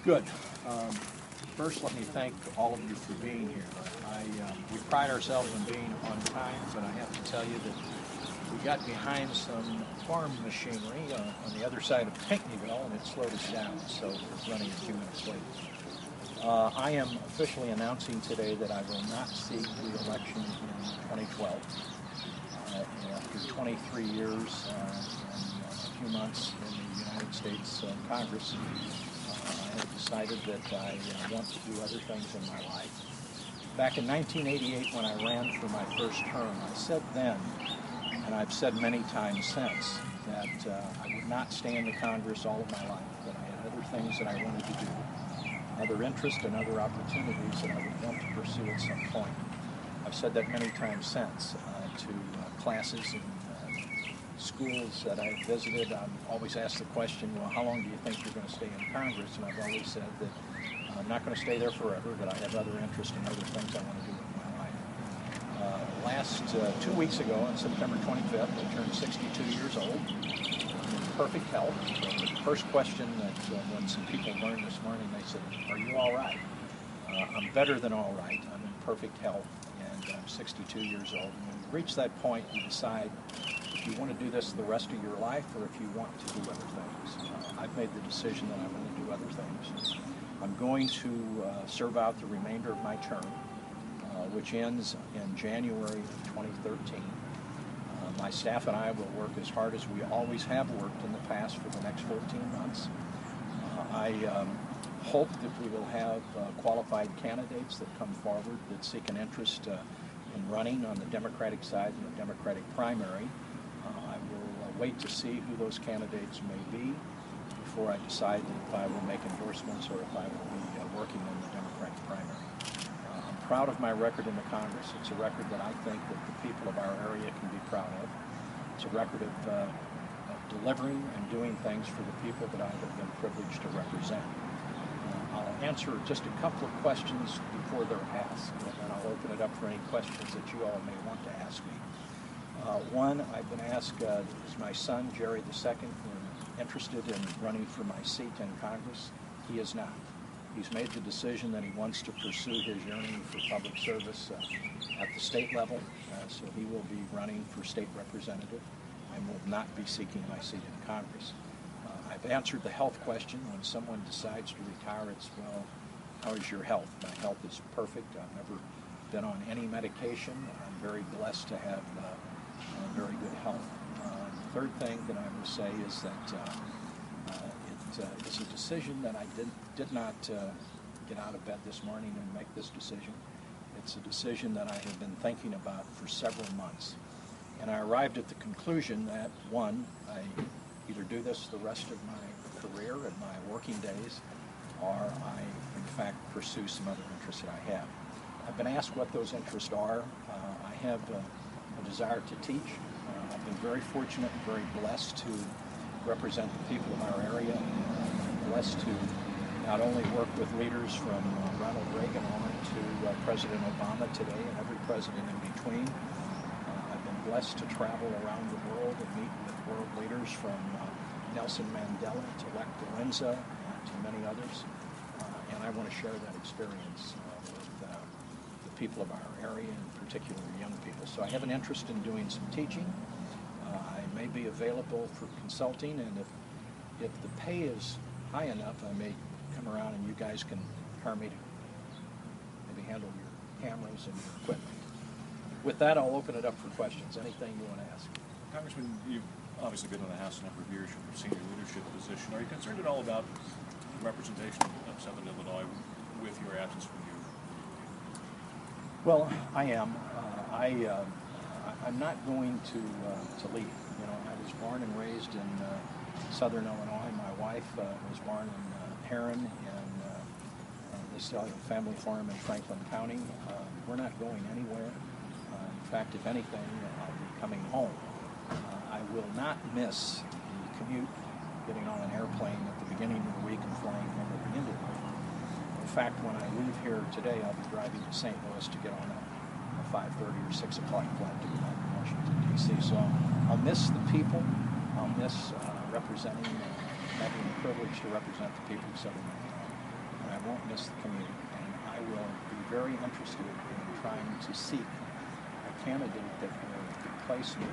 Good. First, let me thank all of you for being here. We pride ourselves on being on time, but I have to tell you that we got behind some farm machinery on the other side of Pinckneyville, and it slowed us down, so we're running a few minutes late. I am officially announcing today that I will not seek re-election in 2012. After 23 years and a few months in the United States Congress, I have decided that I want to do other things in my life. Back in 1988, when I ran for my first term, I said then, and I've said many times since, that I would not stay in the Congress all of my life, that I had other things that I wanted to do, other interests and other opportunities that I would want to pursue at some point. I've said that many times since to classes and schools that I've visited. I'm always asked the question, well, how long do you think you're going to stay in Congress? And I've always said that I'm not going to stay there forever, that I have other interests and other things I want to do with my life. Last 2 weeks ago, on September 25th, I turned 62 years old. I'm in perfect health. So the first question that when some people learned this morning, they said, are you all right? I'm better than all right. I'm in perfect health, and I'm 62 years old. And when you reach that point, you decide if you want to do this the rest of your life or if you want to do other things. I've made the decision that I want to do other things. I'm going to serve out the remainder of my term, which ends in January of 2013. My staff and I will work as hard as we always have worked in the past for the next 14 months. I hope that we will have qualified candidates that come forward that seek an interest in running on the Democratic side in the Democratic primary. I will wait to see who those candidates may be before I decide if I will make endorsements or if I will be working in the Democratic primary. I'm proud of my record in the Congress. It's a record that I think that the people of our area can be proud of. It's a record of delivering and doing things for the people that I have been privileged to represent. I'll answer just a couple of questions before they're asked, and then I'll open it up for any questions that you all may want to ask me. One, I've been asked, is my son, Jerry II, interested in running for my seat in Congress? He is not. He's made the decision that he wants to pursue his yearning for public service at the state level, so he will be running for state representative and will not be seeking my seat in Congress. I've answered the health question. When someone decides to retire, it's, well, how is your health? My health is perfect. I've never been on any medication. I'm very blessed to have very good health. The third thing that I will say is that it's a decision that I did not get out of bed this morning and make this decision. It's a decision that I have been thinking about for several months. And I arrived at the conclusion that, one, I either do this the rest of my career and my working days, or I, in fact, pursue some other interests that I have. I've been asked what those interests are. I have a desire to teach. I've been very fortunate and very blessed to represent the people of our area. I'm blessed to not only work with leaders from Ronald Reagan on to President Obama today and every president in between. I've been blessed to travel around the world and meet with world leaders from Nelson Mandela to Lech Walesa to many others. And I want to share that experience with the people of our area, and particularly young people. So I have an interest in doing some teaching. I may be available for consulting, and if the pay is high enough, I may come around and you guys can hire me to maybe handle your cameras and your equipment. With that, I'll open it up for questions. Anything you want to ask? Congressman, you've obviously been in the House a number of years from a senior leadership position. Are you concerned at all about representation of Southern Illinois with your absence from you? Well, I am. I'm not going to leave. You know, I was born and raised in Southern Illinois. My wife was born in Heron, and they still have a family farm in Franklin County. We're not going anywhere. In fact, if anything, I'll be coming home. I will not miss the commute, getting on an airplane at the beginning of the week and flying home at the end of the week. In fact, when I leave here today, I'll be driving to St. Louis to get on a 5:30 or 6 o'clock flight to go back to Washington, D.C. So I'll miss the people. I'll miss representing, having the privilege to represent the people of Southern Illinois. I won't miss the community, and I will be very interested in trying to seek a candidate that will replace me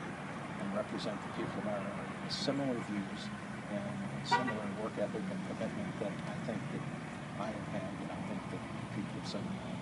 and represent the people of our area with similar views and similar work ethic and commitment that I think that I have had, and I think that the people of Southern Iowa